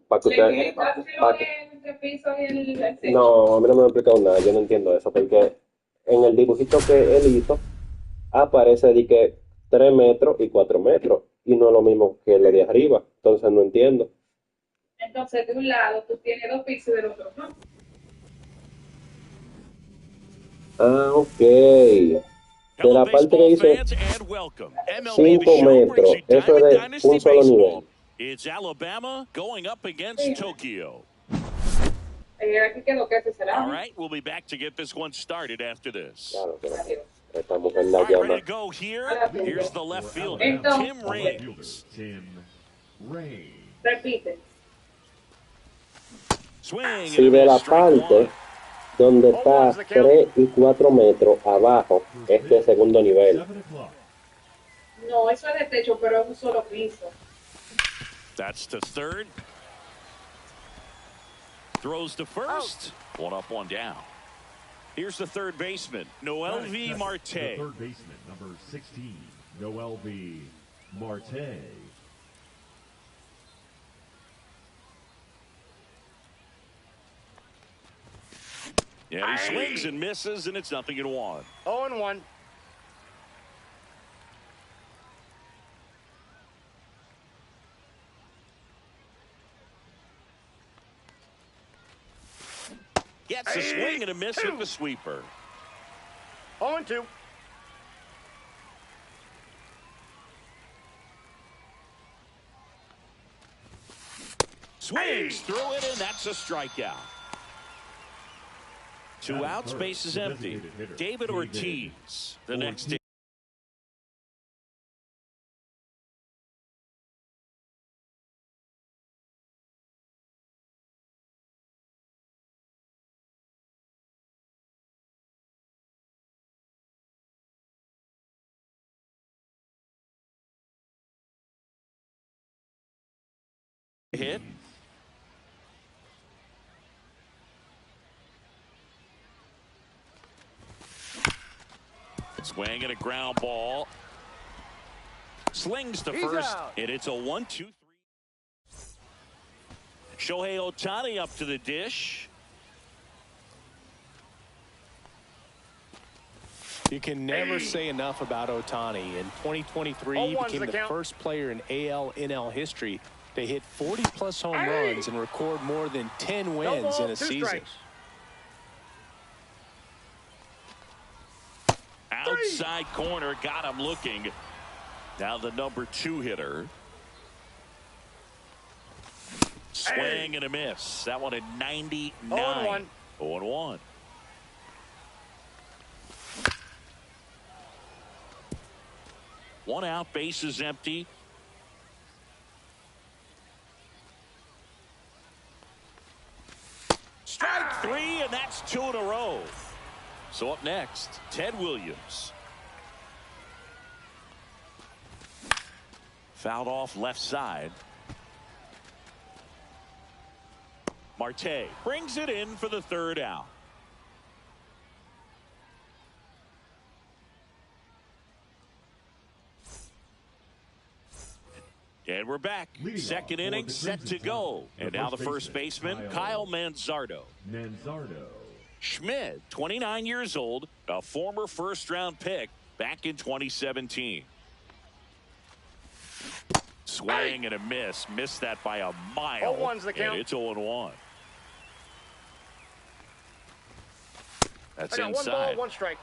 Para que usted, pa' que- no, a mí no me han explicado nada, yo no entiendo eso, porque en el dibujito que él hizo aparece de que 3 metros y 4 metros, y no es lo mismo que lo de arriba, entonces no entiendo. Entonces, de un lado tú tienes 2 pisos y del otro no. Ah, ok. De Hello, la parte que baseball dice fans, and welcome. MLB The 5 Show brings metros, you eso es Diamond de Dynasty un solo Baseball. nivel. It's Alabama going up against Tokyo. All right, we'll be back to get this one started after this. Claro, pero estamos en All la right, ready llama. to go here. Here's the left fielder, Tim Raines. Repite. Swing and Si a de miss, la strike one. parte donde está 3 y 4 metros abajo, este es segundo nivel. No, eso es de techo, pero es un solo piso. That's to third. Throws to first. One up, one down. Here's the third baseman, Noel V. Marte. The third baseman, number 16, Noel V. Marte. Yeah, he swings and misses, and it's 0-1. 0-1. Gets a swing and a miss with the sweeper. 0-2. Swings through it, and that's a strikeout. 2 outs, base is empty. David Ortiz, the next. Hit. Swing and a ground ball. Slings to first, and it's a 1-2-3. Shohei Ohtani up to the dish. You can never say enough about Ohtani. In 2023, he became the first player in AL/NL history to hit 40-plus home runs and record more than 10 wins in a season. Outside corner, got him looking. Now the number 2 hitter. Swing and a miss. That one at 99. 0-1. One out, base is empty. Strike 3, and that's 2 in a row. So up next, Ted Williams. Fouled off left side. Marte brings it in for the 3rd out. And we're back. Second inning set to go. And now the first baseman, Kyle Manzardo. Schmidt, 29 years old, a former first-round pick back in 2017. Swing and a miss. Missed that by a mile. 0-1's the count. And it's 0-1. That's I got inside. 1 ball, 1 strike.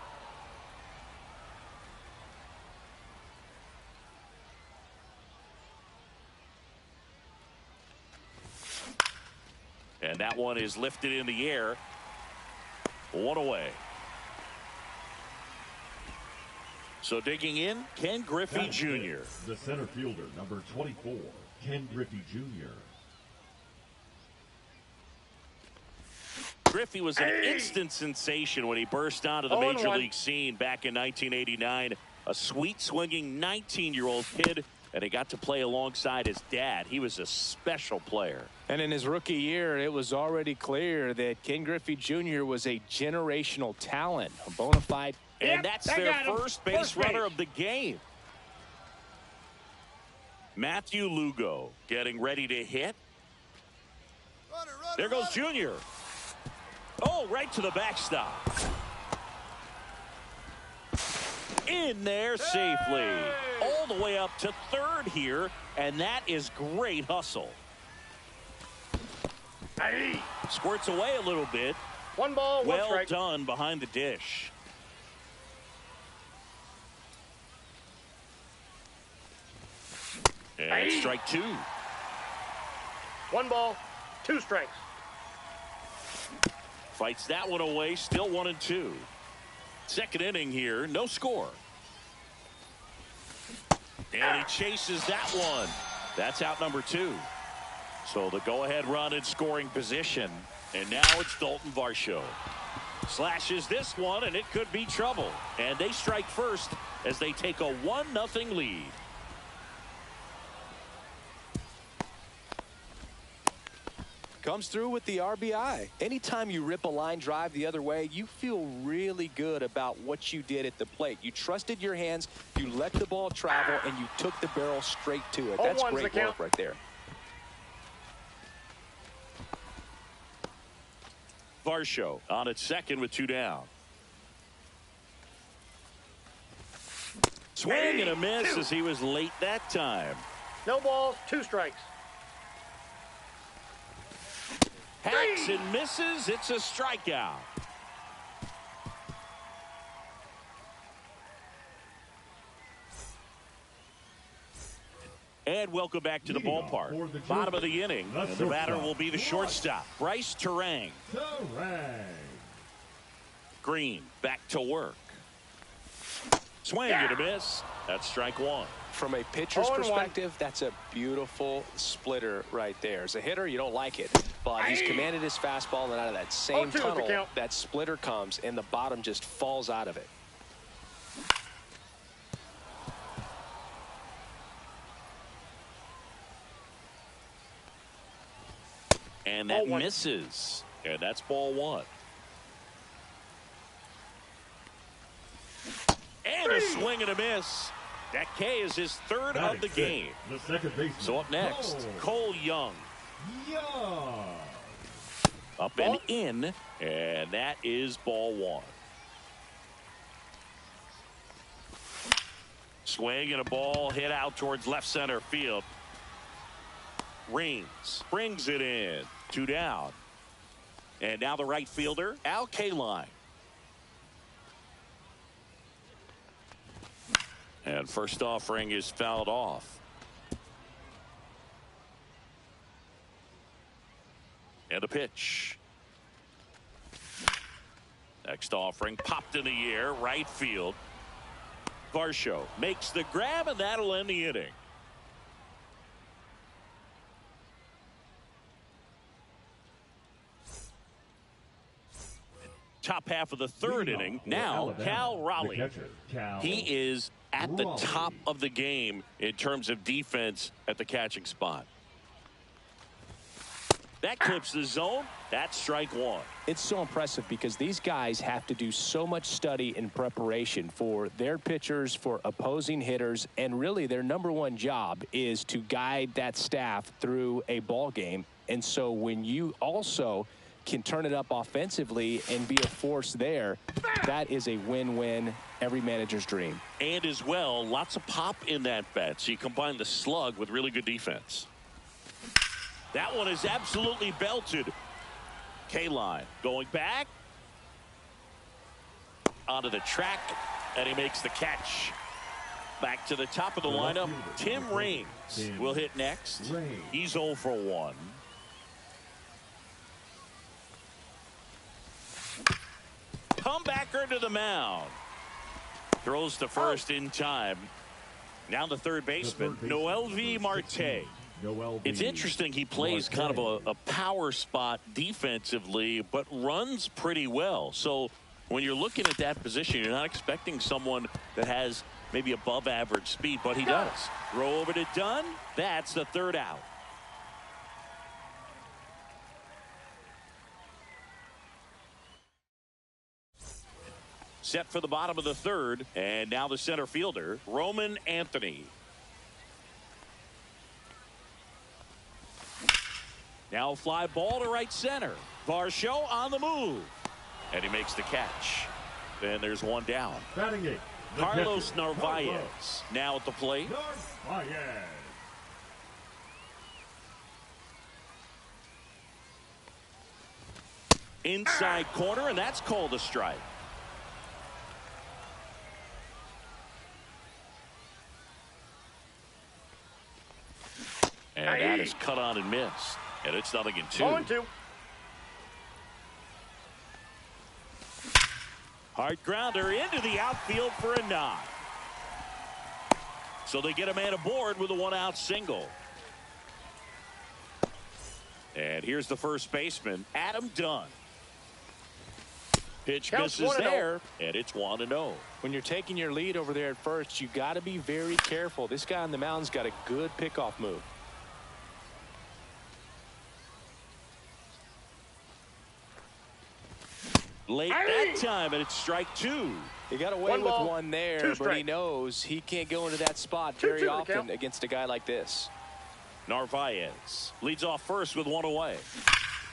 And that one is lifted in the air. 1 away. So digging in, Ken Griffey Jr. The center fielder, number 24, Ken Griffey Jr. Griffey was an instant sensation when he burst onto the major league scene back in 1989. A sweet swinging 19-year-old kid, and he got to play alongside his dad. He was a special player. And in his rookie year, it was already clear that Ken Griffey Jr. was a generational talent, a bona fide. And that's their first base runner of the game. Matthew Lugo getting ready to hit. There goes Junior. Oh, right to the backstop. In there safely. All the way up to third here, and that is great hustle. Squirts away a little bit. 1 ball, 1 strike. Well done behind the dish. And strike 2. 1 ball, 2 strikes. Fights that one away, still 1-2. Second inning here, no score. And he chases that one. That's out number 2. So the go-ahead run in scoring position. And now it's Dalton Varsho. Slashes this one, and it could be trouble. And they strike first as they take a 1-0 lead. Comes through with the RBI. Anytime you rip a line drive the other way, you feel really good about what you did at the plate. You trusted your hands, you let the ball travel, and you took the barrel straight to it. That's great work right there. Varsho on at second with 2 down. Swing and a miss as he was late that time. No balls, 2 strikes. Hacks and misses. It's a strikeout. And welcome back to the ballpark. Bottom of the inning. And the batter will be the shortstop, Bryce Terang. Green back to work. Swing and a miss. That's strike 1. From a pitcher's perspective, that's a beautiful splitter right there. As a hitter, you don't like it, but he's commanded his fastball, and out of that same tunnel, that splitter comes, and the bottom just falls out of it. And that misses. And that's ball 1. And a swing and a miss. That K is his 3rd of the game. So up next, Cole Young. Up and in, and that is ball 1. Swing and a ball hit out towards left center field. Reigns brings it in. 2 down. And now the right fielder, Al Kaline. And first offering is fouled off. And a pitch. Next offering popped in the air, right field. Varsho makes the grab, and that'll end the inning. Top half of the 3rd inning. Now Cal Raleigh. He is at the top of the game in terms of defense at the catching spot. That clips the zone. That's strike 1. It's so impressive because these guys have to do so much study and preparation for their pitchers, for opposing hitters, and really their #1 job is to guide that staff through a ball game. And so when you also can turn it up offensively and be a force there, that is a win-win, every manager's dream. And as well, lots of pop in that bat. So you combine the slug with really good defense. That one is absolutely belted. Kaline going back onto the track, and he makes the catch. Back to the top of the lineup, Tim Raines will hit next. He's 0 for 1. Comebacker to the mound. Throws to first in time. Now the third baseman, Noelvi Marte. It's interesting, he plays kind of a power spot defensively, but runs pretty well. So when you're looking at that position, you're not expecting someone that has maybe above average speed, but he does. Throw over to Dunn. That's the 3rd out. Set for the bottom of the 3rd, and now the center fielder, Roman Anthony. Now a fly ball to right center. Varsho on the move. And he makes the catch. Then there's one down. Batting eight, Carlos catcher, Narvaez Carlos now at the plate. Narvaez. Inside corner, and that's called a strike. And that is cut on and missed. And it's 0-2. 0-2. Hard grounder into the outfield for a knock. So they get a man aboard with a 1-out single. And here's the first baseman, Adam Dunn. Pitch Counts misses 1-0. there, and it's 1-0. When you're taking your lead over there at first, you got to be very careful. This guy on the mound's got a good pickoff move. Late that time, and it's strike 2. He got away with one there, but he knows he can't go into that spot very often against a guy like this. Narvaez leads off first with 1 away.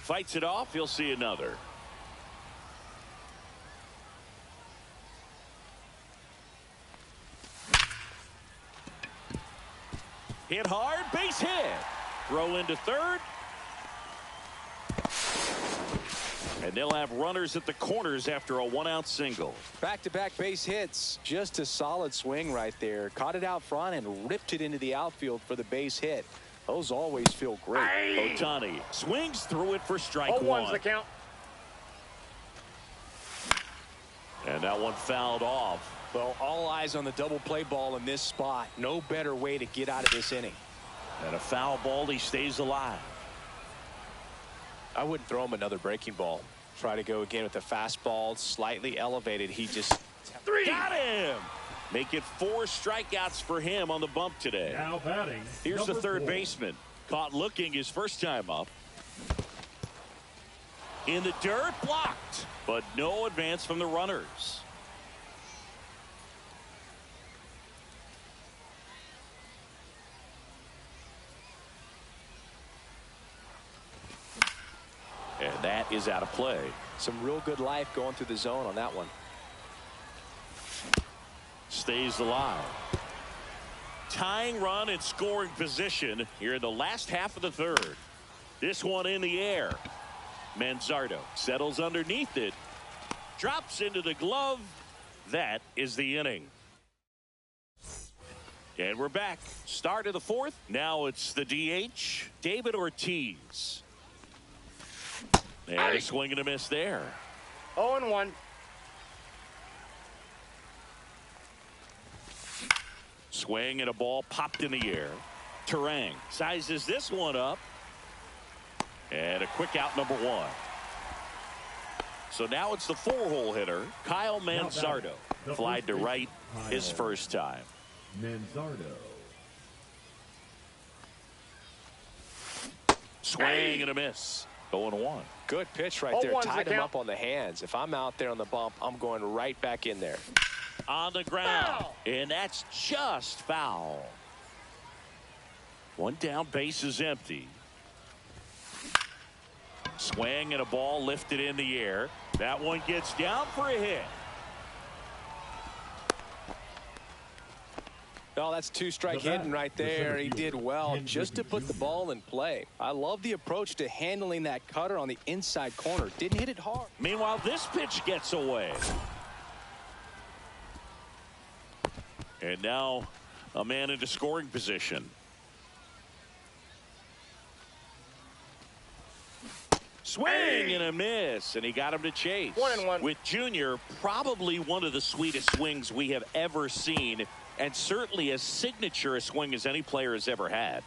Fights it off. He'll see another. Hit hard, base hit. Throw into third. And they'll have runners at the corners after a 1-out single. Back-to-back base hits. Just a solid swing right there. Caught it out front and ripped it into the outfield for the base hit. Those always feel great. Ohtani swings through it for strike 1. 0-1's the count. And that one fouled off. Well, all eyes on the double play ball in this spot. No better way to get out of this inning. And a foul ball, he stays alive. I wouldn't throw him another breaking ball. Try to go again with the fastball, slightly elevated. He just got him. Make it 4 strikeouts for him on the bump today. Now batting. Here's the third 4. baseman. Caught looking his first time up. In the dirt, blocked. But no advance from the runners. And that is out of play. some real good life going through the zone on that one. Stays alive. Tying run in scoring position here in the last half of the third. This one in the air. Manzardo settles underneath it. Drops into the glove. That is the inning. And we're back. Start of the fourth. Now it's the DH, David Ortiz. And a swing and a miss there. 0-1. Swing and a ball popped in the air. Terang sizes this one up. And a quick out, number one. So now it's the four-hole hitter, Kyle Manzardo. Flied to right his first time. Manzardo. Swing and a miss. 0-1. Good pitch right there. Tied him up on the hands. If I'm out there on the bump, I'm going right back in there. On the ground. And that's just foul. One down, base is empty. Swing and a ball lifted in the air. That one gets down for a hit. Oh, that's two-strike hitting right there. He did well just to put the ball in play. I love the approach to handling that cutter on the inside corner. Didn't hit it hard. Meanwhile, this pitch gets away. And now a man into scoring position. Swing and a miss, and he got him to chase. 1-1. With Junior, probably one of the sweetest swings we have ever seen, and certainly as signature a swing as any player has ever had.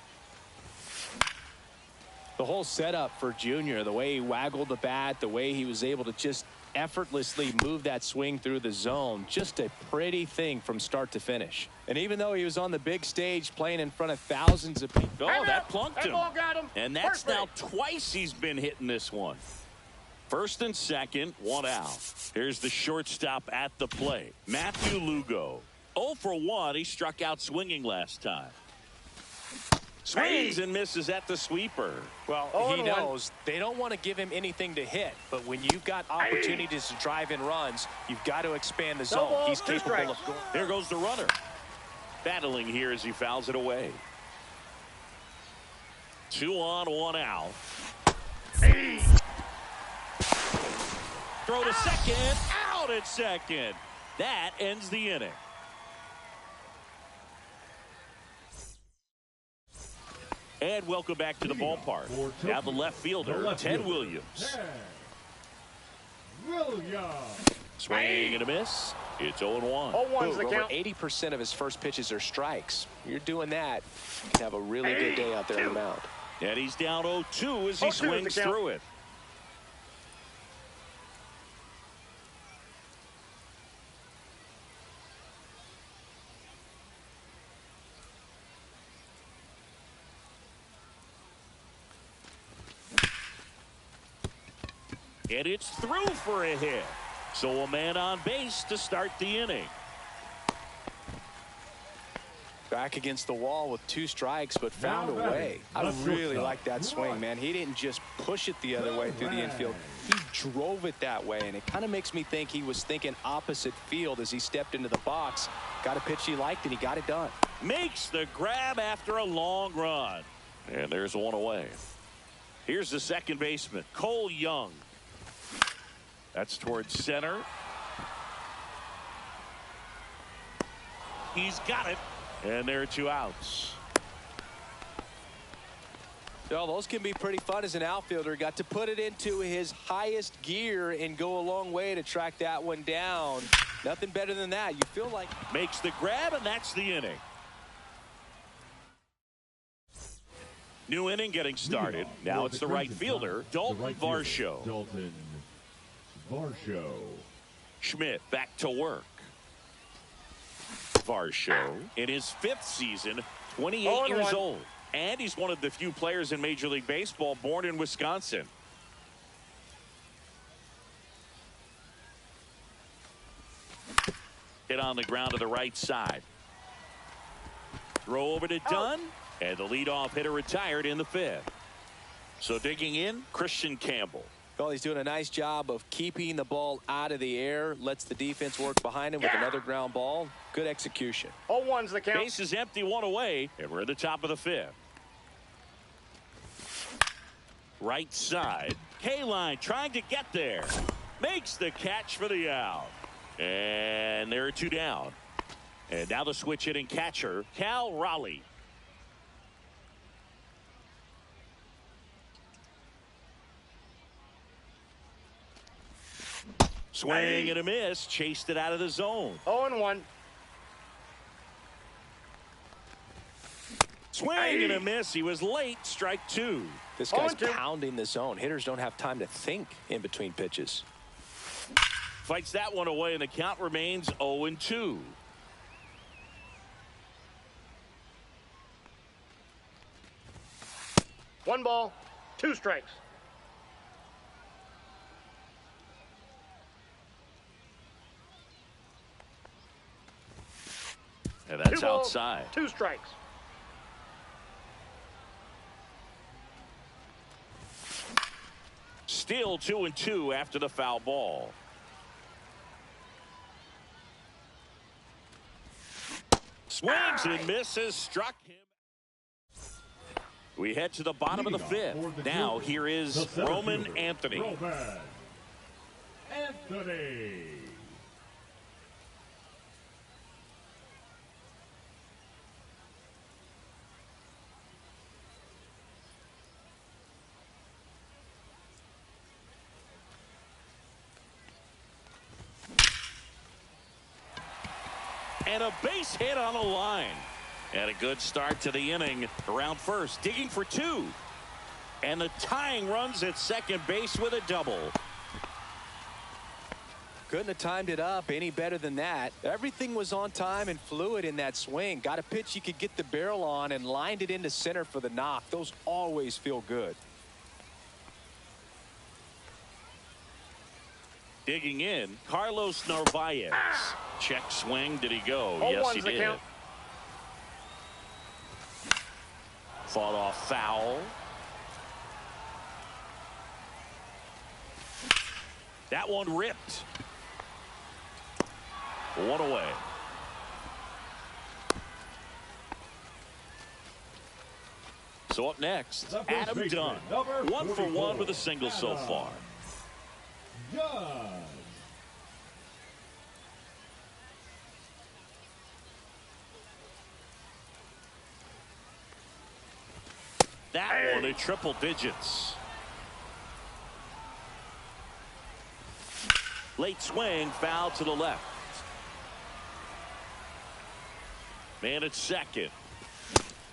The whole setup for Junior, the way he waggled the bat, the way he was able to just effortlessly move that swing through the zone, just a pretty thing from start to finish. And even though he was on the big stage playing in front of thousands of people, that plunked him. Ball got him. And that's now twice he's been hitting this one. First and second, one out. Here's the shortstop at the plate, Matthew Lugo. 0 for 1. He struck out swinging last time. Swings and misses at the sweeper. Well, he knows they don't want to give him anything to hit, but when you've got opportunities to drive in runs, you've got to expand the zone. He's capable of going. There goes the runner. Battling here as he fouls it away. 2 on, 1 out. Throw to second. Out at second. That ends the inning. And welcome back to the ballpark. Now the left fielder, Ted Williams. Swing and a miss. It's 0-1. Over 80% of his first pitches are strikes. You're doing that, you can have a really good day out there on the mound. And he's down 0-2 as he swings through it. And it's through for a hit. So a man on base to start the inning. Back against the wall with 2 strikes, but found a way. I really like that swing, man. He didn't just push it the other way through the infield. He drove it that way, and it kind of makes me think he was thinking opposite field as he stepped into the box. Got a pitch he liked, and he got it done. Makes the grab after a long run. And there's 1 away. Here's the second baseman, Cole Young. That's towards center. He's got it. And there are 2 outs. Well, those can be pretty fun as an outfielder. Got to put it into his highest gear and go a long way to track that one down. Nothing better than that. You feel like. Makes the grab, and that's the inning. New inning getting started. Now it's the right fielder, Dalton Varsho. Dalton Varsho. Schmidt back to work. Varsho in his 5th season, 28 years old. And he's one of the few players in Major League Baseball born in Wisconsin. Hit on the ground to the right side. Throw over to Dunn. And the leadoff hitter retired in the 5th. So digging in, Christian Campbell. Well, he's doing a nice job of keeping the ball out of the air. Lets the defense work behind him with another ground ball. Good execution. 0-1's the count. Base is empty, 1 away, and we're at the top of the 5th. Right side. K-line trying to get there. Makes the catch for the out. And there are 2 down. And now the switch hitting catcher, Cal Raleigh. Swing and a miss. Chased it out of the zone. 0-1. Swing and a miss. He was late. Strike 2. This guy's pounding the zone. Hitters don't have time to think in between pitches. Fights that one away, and the count remains 0-2. One ball, 2 strikes. And that's 2 balls, outside. 2 strikes. Still 2-2 after the foul ball. Swings and misses. Struck him. We head to the bottom of the 5th. Now here is Roman Anthony. Roman Anthony. And a base hit on the line. And a good start to the inning around first. Digging for 2. And the tying runs at second base with a double. Couldn't have timed it up any better than that. Everything was on time and fluid in that swing. Got a pitch you could get the barrel on and lined it into center for the knock. Those always feel good. Digging in, Carlos Narvaez. Check swing. Did he go? Yes, he did. Fought off foul. That one ripped. One away. So up next, Adam Dunn. 1 for 1 with a single so far. That one in triple digits. Late swing, foul to the left. Man at second.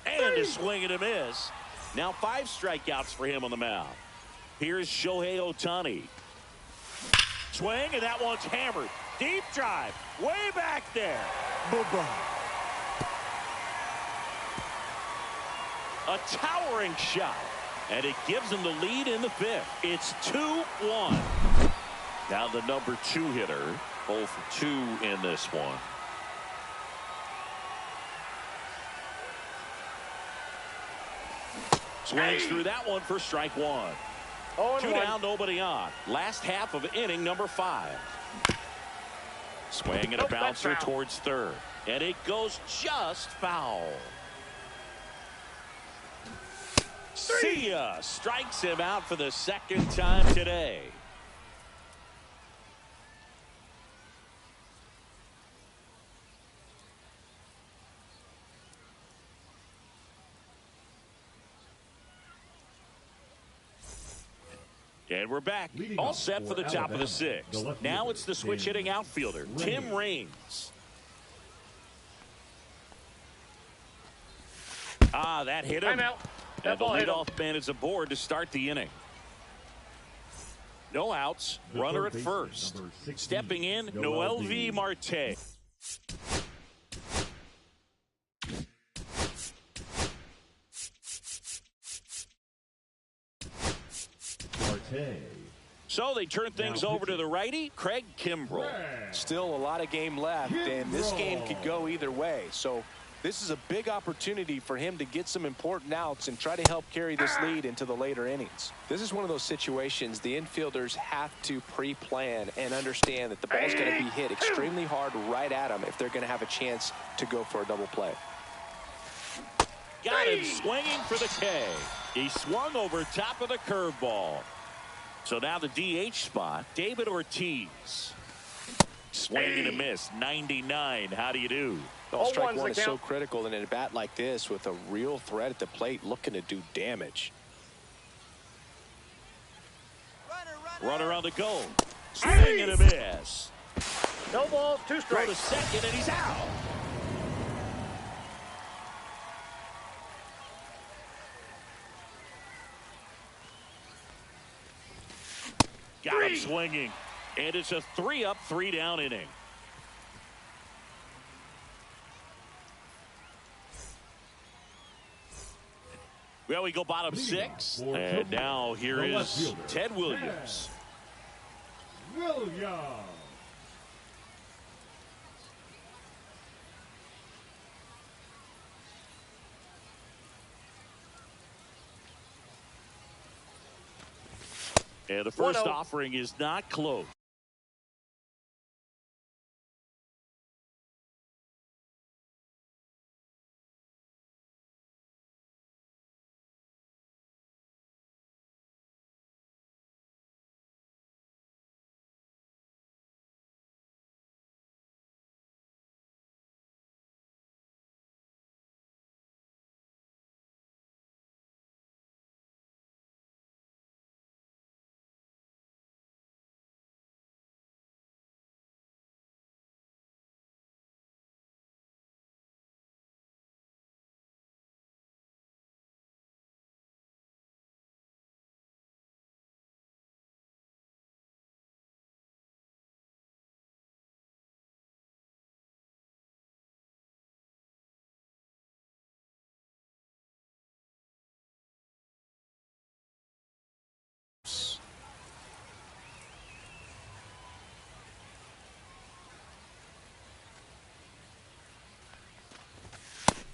And a swing and a miss. Now 5 strikeouts for him on the mound. Here's Shohei Ohtani. Swing, and that one's hammered. Deep drive. Way back there. Bye-bye. A towering shot. And it gives him the lead in the 5th. It's 2-1. Now the number 2 hitter. 0 for 2 in this one. Swings through that one for strike 1. 2 down, nobody on. Last half of inning number 5. Swing and a bouncer towards third. And it goes just foul. See ya. Strikes him out for the second time today. And we're back. All set for the top of the 6th. Now it's the switch hitting outfielder, Tim Raines. That hit him. And the leadoff man is aboard to start the inning. No outs. Runner at first. Stepping in, Noelvi Marte. So they turn things over to the righty, Craig Kimbrell. Still a lot of game left, and this game could go either way. So this is a big opportunity for him to get some important outs and try to help carry this lead into the later innings. This is one of those situations the infielders have to pre-plan and understand that the ball's going to be hit extremely hard right at them if they're going to have a chance to go for a double play. Got him swinging for the K. He swung over top of the curveball. So now the DH spot, David Ortiz. Swing and a miss, 99. How do you do? Strike 1 is so critical in a bat like this with a real threat at the plate looking to do damage. Runner on the go. Swing and a miss. No balls, 2 strikes. Throw to second, and he's out. Got him swinging. And it's a 3-up, 3-down inning. Well, we go bottom 6. And now here is Ted Williams. And the first offering is not close.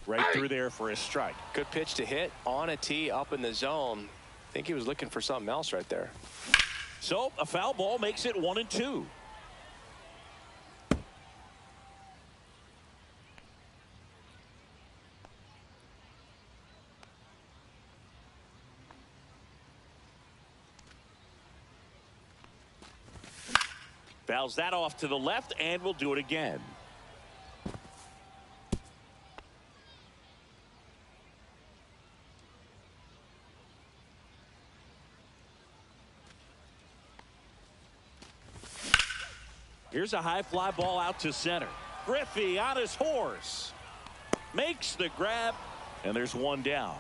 Right through there for a strike. Good pitch to hit on a tee up in the zone. I think he was looking for something else right there. So a foul ball makes it 1-2. Fouls that off to the left, and we'll do it again. Here's a high fly ball out to center. Griffey on his horse. Makes the grab, and there's one down.